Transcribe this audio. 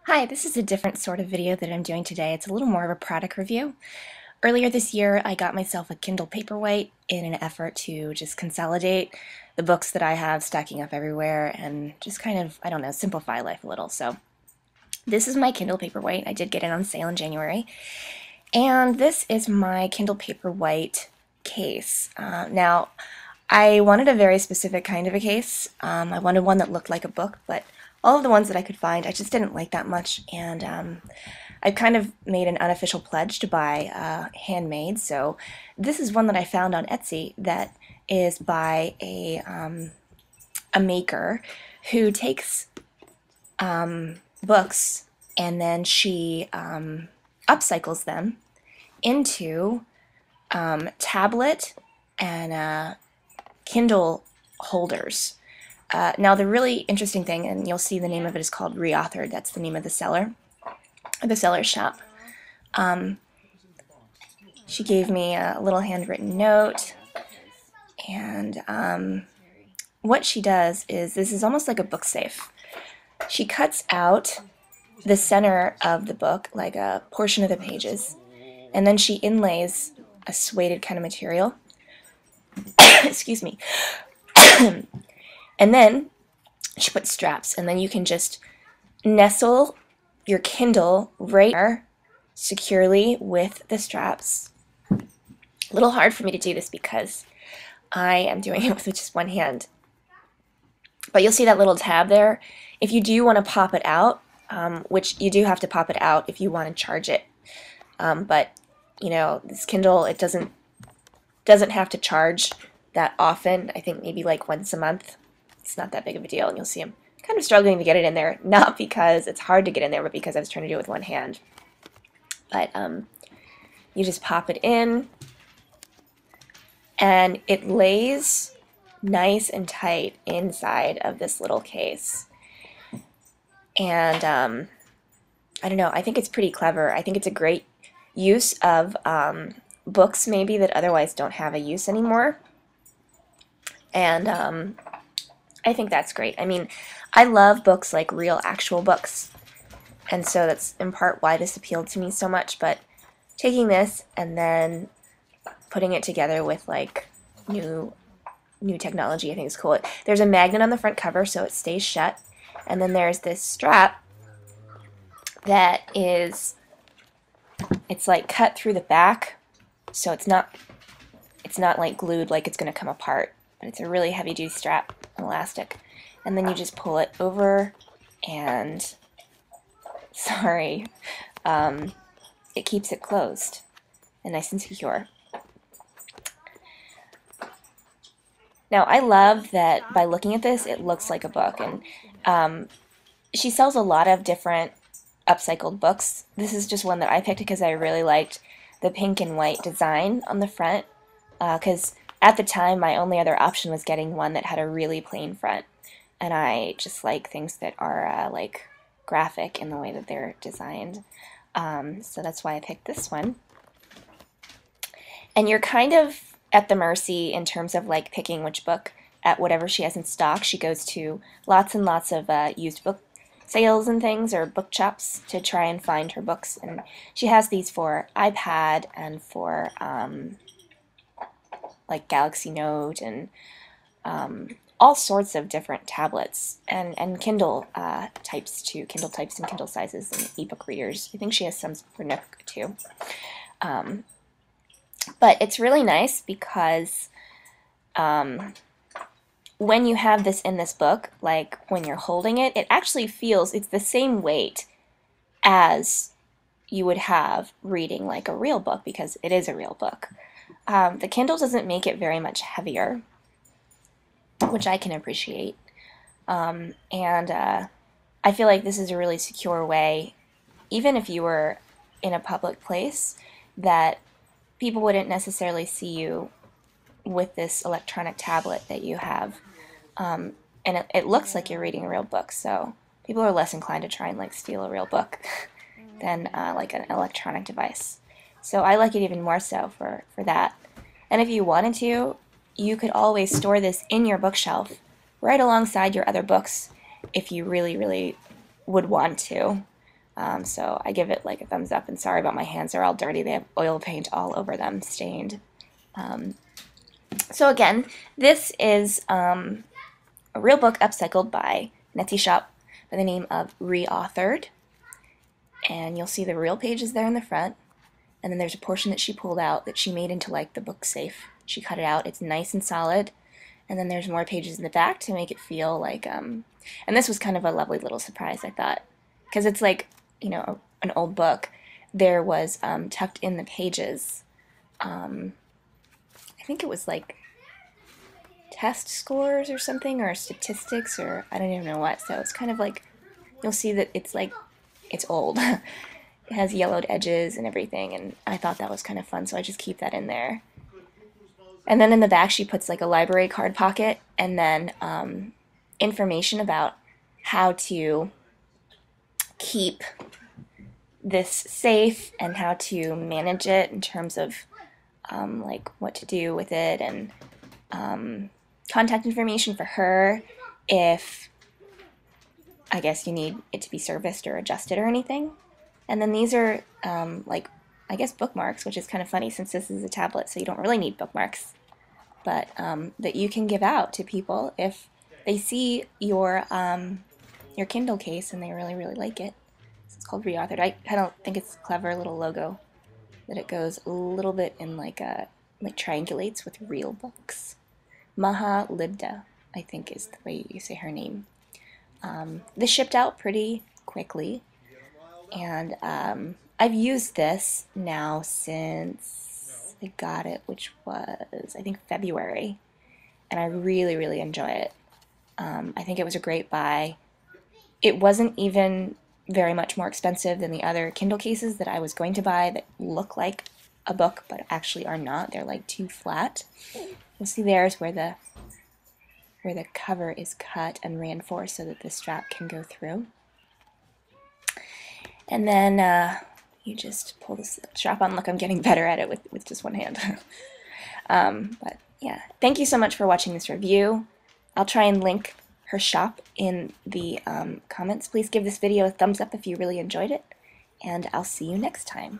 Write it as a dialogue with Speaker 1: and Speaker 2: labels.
Speaker 1: Hi, this is a different sort of video that I'm doing today. It's a little more of a product review. Earlier this year, I got myself a Kindle Paperwhite in an effort to just consolidate the books that I have stacking up everywhere and just kind of, I don't know, simplify life a little. So this is my Kindle Paperwhite. I did get it on sale in January. And this is my Kindle Paperwhite case. Now, I wanted a very specific kind of a case. I wanted one that looked like a book, but all of the ones that I could find I just didn't like that much, and I kind of made an unofficial pledge to buy handmade, so this is one that I found on Etsy that is by a maker who takes books and then she upcycles them into tablet and Kindle holders. Now the really interesting thing, and you'll see the name of it is called ReAuthored, that's the name of the seller's shop. She gave me a little handwritten note, and what she does is, this is almost like a book safe. She cuts out the center of the book, like a portion of the pages, and then she inlays a suede kind of material. Excuse me. And then she puts straps, and then you can just nestle your Kindle right there securely with the straps. A little hard for me to do this because I am doing it with just one hand. But you'll see that little tab there. If you do want to pop it out, which you do have to pop it out if you want to charge it. But, you know, this Kindle, it doesn't have to charge that often. I think maybe like once a month. It's not that big of a deal, and you'll see I'm kind of struggling to get it in there, not because it's hard to get in there, but because I was trying to do it with one hand. But you just pop it in, and it lays nice and tight inside of this little case. And I don't know, I think it's pretty clever. I think it's a great use of books maybe that otherwise don't have a use anymore. And I think that's great. I mean, I love books like real actual books, and so that's in part why this appealed to me so much, but taking this and then putting it together with like new technology I think is cool. There's a magnet on the front cover so it stays shut, and then there's this strap that is, it's like cut through the back, so it's not like glued like it's going to come apart. But it's a really heavy-duty strap, elastic, and then you just pull it over, and sorry, it keeps it closed and nice and secure. Now, I love that by looking at this, it looks like a book, and she sells a lot of different upcycled books. This is just one that I picked because I really liked the pink and white design on the front, because at the time, my only other option was getting one that had a really plain front, and I just like things that are like graphic in the way that they're designed. So that's why I picked this one. And you're kind of at the mercy in terms of like picking which book at whatever she has in stock. She goes to lots and lots of used book sales and things, or book shops, to try and find her books. And she has these for iPad and for like Galaxy Note and all sorts of different tablets and Kindle types too, Kindle types and Kindle sizes and ebook readers. I think she has some for Nook too. But it's really nice because when you have this in this book, like when you're holding it, it actually feels, it's the same weight as you would have reading like a real book, because it is a real book. The Kindle doesn't make it very much heavier, which I can appreciate. And I feel like this is a really secure way, even if you were in a public place, that people wouldn't necessarily see you with this electronic tablet that you have. And it looks like you're reading a real book, so people are less inclined to try and like steal a real book than like an electronic device. So I like it even more so for that. And if you wanted to, you could always store this in your bookshelf right alongside your other books if you really, really would want to. So I give it like a thumbs up, and sorry about my hands, they're all dirty. They have oil paint all over them, stained. So again, this is a real book upcycled by Etsy shop by the name of ReAuthored. And you'll see the real pages there in the front. And then there's a portion that she pulled out that she made into like the book safe. She cut it out. It's nice and solid. And then there's more pages in the back to make it feel like, and this was kind of a lovely little surprise, I thought. Because it's like, you know, an old book. There was tucked in the pages, I think it was like test scores or something, or statistics, or I don't even know what. So it's kind of like, you'll see that it's like, it's old. It has yellowed edges and everything, and I thought that was kind of fun, so I just keep that in there. And then in the back she puts like a library card pocket, and then information about how to keep this safe and how to manage it in terms of like what to do with it, and contact information for her if I guess you need it to be serviced or adjusted or anything. And then these are like, I guess, bookmarks, which is kind of funny since this is a tablet, so you don't really need bookmarks, but that you can give out to people if they see your Kindle case and they really, really like it. So it's called ReAuthored. I don't think it's a clever little logo that it goes a little bit in like triangulates with real books. Maha Libda, I think, is the way you say her name. This shipped out pretty quickly, and I've used this now since I got it, which was, I think, February, and I really, really enjoy it. I think it was a great buy. It wasn't even very much more expensive than the other Kindle cases that I was going to buy that look like a book but actually are not. They're like too flat. You'll see there's where the cover is cut and reinforced so that the strap can go through. And then you just pull the strap on. Look, I'm getting better at it with just one hand. But yeah, thank you so much for watching this review. I'll try and link her shop in the comments. Please give this video a thumbs up if you really enjoyed it, and I'll see you next time.